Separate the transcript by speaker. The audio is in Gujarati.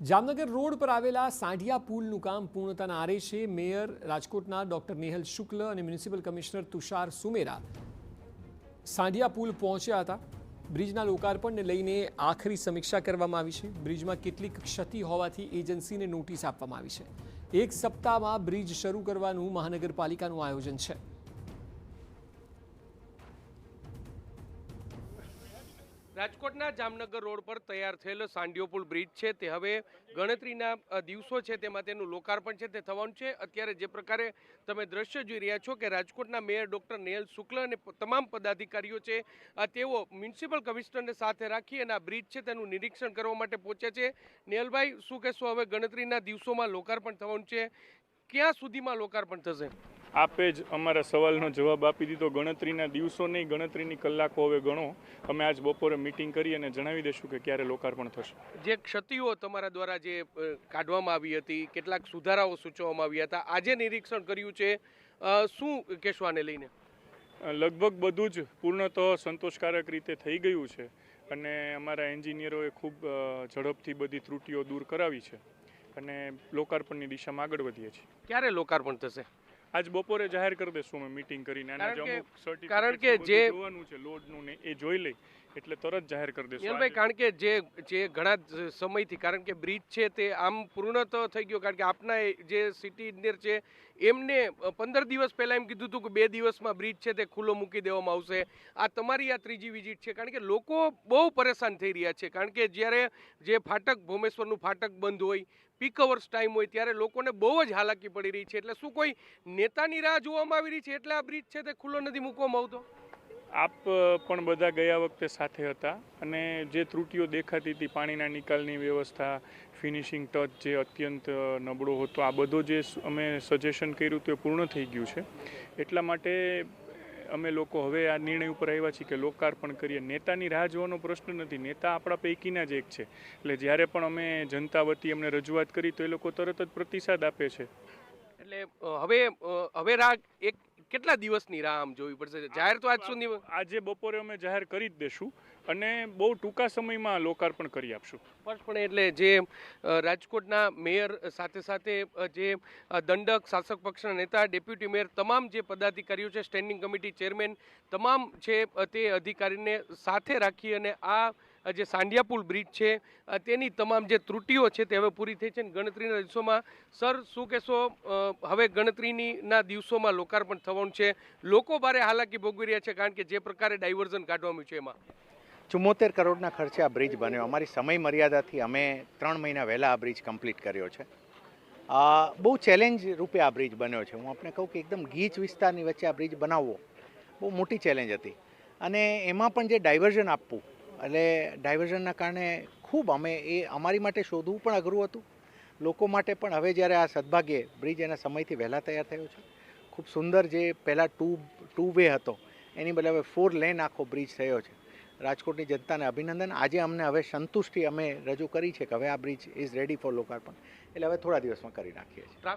Speaker 1: જામનગર રોડ પર આવેલા સાંઢિયા પુલનું કામ પૂર્ણતાના આરે છે। મેયર રાજકોટના ડોક્ટર નેહલ શુક્લ અને મ્યુનિસિપલ કમિશનર તુષાર સુમેરા સાંઢિયા પુલ પહોંચ્યા હતા। બ્રિજના લોકાર્પણને લઈને આખરી સમીક્ષા કરવામાં આવી છે। બ્રિજમાં કેટલીક ક્ષતિ હોવાથી એજન્સીને નોટિસ આપવામાં આવી છે। એક સપ્તાહમાં બ્રિજ શરૂ કરવાનું મહાનગરપાલિકાનું આયોજન છે।
Speaker 2: રાજકોટના જામનગર રોડ પર તૈયાર થયેલો સાંઢિયો પુલ બ્રિજ છે તે હવે ગણતરીના દિવસો છે તેમાં તેનું લોકાર્પણ છે તે થવાનું છે। અત્યારે જે પ્રકારે તમે દ્રશ્ય જોઈ રહ્યા છો કે રાજકોટના મેયર ડોક્ટર નેહલ શુક્લ અને તમામ પદાધિકારીઓ છે તેઓ મ્યુનિસિપલ કમિશનરને સાથે રાખી અને આ બ્રિજ છે તેનું નિરીક્ષણ કરવા માટે પહોંચ્યા છે। નેહલભાઈ, શું કહેશો? હવે ગણતરીના દિવસોમાં લોકાર્પણ થવાનું છે, ક્યાં સુધીમાં લોકાર્પણ થશે?
Speaker 3: આપે જ અમારા સવાલનો જવાબ આપી દીધો। ગણતરીના દિવસો નહીં, ગણતરીની કલાકો હવે ગણો। અમે આજ બપોરે મીટિંગ કરી અને જણાવી દઈશું કે ક્યારે લોકાર્પણ થશે।
Speaker 2: જે ક્ષતિઓ તમારા દ્વારા જે કાઢવામાં આવી હતી, કેટલાક સુધારાઓ સૂચવવામાં આવ્યા હતા, આજે નિરીક્ષણ કર્યું છે, શું કહેશો આને લઈને?
Speaker 3: લગભગ બધું જ પૂર્ણતઃ સંતોષકારક રીતે થઈ ગયું છે અને અમારા એન્જિનિયરોએ ખૂબ ઝડપથી બધી ત્રુટીઓ દૂર કરાવી છે અને લોકાર્પણની દિશામાં આગળ વધીએ છીએ।
Speaker 2: ક્યારે લોકાર્પણ થશે?
Speaker 3: આજ બપોરે જાહેર કરી દેશું અમે મીટિંગ કરીને।
Speaker 2: કારણ કે જે
Speaker 3: જોવાનું છે લોડનું ને એ જોઈ લઈ એટલે તરત જાહેર કરી દેશું।
Speaker 2: ભાઈ, કારણ કે જે ઘણા સમયથી, કારણ કે બ્રિજ છે તે આમ પૂર્ણ તો થઈ ગયો, કારણ કે આપના જે સિટી ઇન્જિનિયર છે એમને 15 દિવસ પહેલા એમ કીધું હતું કે 2 દિવસમાં બ્રિજ છે તે ખુલ્લો મૂકી દેવામાં આવશે। આ તમારી આ ત્રીજી વિઝિટ છે, કારણ કે લોકો બહુ પરેશાન થઈ રહ્યા છે, કારણ કે જ્યારે જે ફાટક ભોમેશ્વરનું ફાટક બંધ હોય, પીક અવર્સ ટાઈમ હોય, ત્યારે લોકોને બહુ જ હાલાકી પડી રહી છે। એટલે શું કોઈ નેતાની રાહ જોવામાં આવી રહી છે એટલે આ બ્રિજ છે તે ખુલ્લો નથી મૂકવામાં આવતો?
Speaker 3: આપ પણ બધા ગયા વખતે સાથે હતા અને જે ત્રુટીઓ દેખાતી હતી, પાણીના નિકાલની વ્યવસ્થા, ફિનિશિંગ ટચ જે અત્યંત નબળો હતો, આ બધો જે અમે સજેશન કર્યું તે પૂર્ણ થઈ ગયું છે। એટલા માટે અમે લોકો હવે આ નિર્ણય ઉપર આવ્યા છીએ કે લોકાર્પણ કરીએ। નેતાની રાહ જોવાનો પ્રશ્ન નથી, નેતા આપણા પૈકીના જ એક છે। એટલે જ્યારે પણ અમે જનતા વતી એમને રજૂઆત કરી તો એ લોકો તરત જ પ્રતિસાદ આપે છે।
Speaker 2: એટલે હવે રાહ કેટલા દિવસની રાહ આમ જોવી પડશે? જાહેર તો આજ સુધી,
Speaker 3: આજે બપોરે અમે જાહેર કરી જ દેશું અને બહુ ટૂંકા સમયમાં લોકાર્પણ કરી આપશું।
Speaker 2: સ્પષ્ટપણે એટલે જે રાજકોટના મેયર સાથે સાથે જે દંડક, શાસક પક્ષના નેતા, ડેપ્યુટી મેયર, તમામ જે પદાધિકારીઓ છે, સ્ટેન્ડિંગ કમિટી ચેરમેન, તમામ છે તે અધિકારીને સાથે રાખી અને આ જે સાંઢિયા પુલ બ્રિજ છે તેની તમામ જે ત્રુટીઓ છે તે હવે પૂરી થઈ છે અને ગણતરીના દિવસોમાં, સર શું કહેશો? હવે ગણતરીના દિવસોમાં લોકાર્પણ થવાનું છે। લોકો ભારે હાલાકી ભોગવી રહ્યા છે કારણ કે જે પ્રકારે ડાયવર્ઝન કાઢવામાં છે એમાં
Speaker 4: 74 કરોડના ખર્ચે આ બ્રિજ બન્યો। અમારી સમય મર્યાદાથી અમે 3 મહિના વહેલા આ બ્રિજ કમ્પ્લીટ કર્યો છે। બહુ ચેલેન્જ રૂપે આ બ્રિજ બન્યો છે। હું આપને કહું કે એકદમ ગીચ વિસ્તારની વચ્ચે આ બ્રિજ બનાવવો બહુ મોટી ચેલેન્જ હતી અને એમાં પણ જે ડાયવર્ઝન આપવું, એટલે ડાયવર્ઝનના કારણે ખૂબ અમારી માટે શોધવું પણ અઘરું હતું, લોકો માટે પણ। હવે જ્યારે આ સદભાગ્યે બ્રિજ એના સમયથી વહેલા તૈયાર થયો છે, ખૂબ સુંદર, જે પહેલાં ટુ વે હતો એની બદલે હવે 4 લેન આખો બ્રિજ થયો છે। રાજકોટની જનતાને અભિનંદન। આજે અમને હવે સંતુષ્ટિ અમે રજૂ કરી છે કે હવે આ બ્રિજ ઇઝ રેડી ફોર લોકાર્પણ, એટલે હવે થોડા દિવસમાં કરી નાખીએ છીએ।